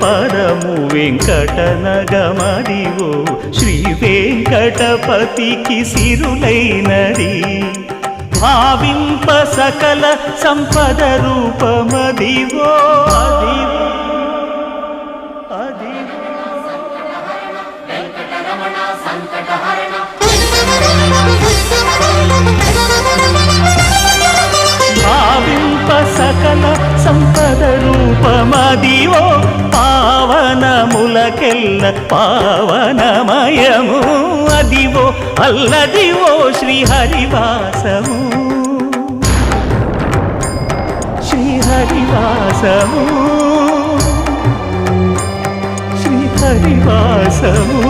పదము వెంకటనగమదివో శ్రీ వెంకటపతికి సిరులైనది భావింప సకల సంపద రూపమదివో భావింప సకల సంపద రూపమదివో పావనములకెల్ల పావనమయము అదివో అల్లదివో శ్రీహరివాసము శ్రీహరివాసము శ్రీహరివాసము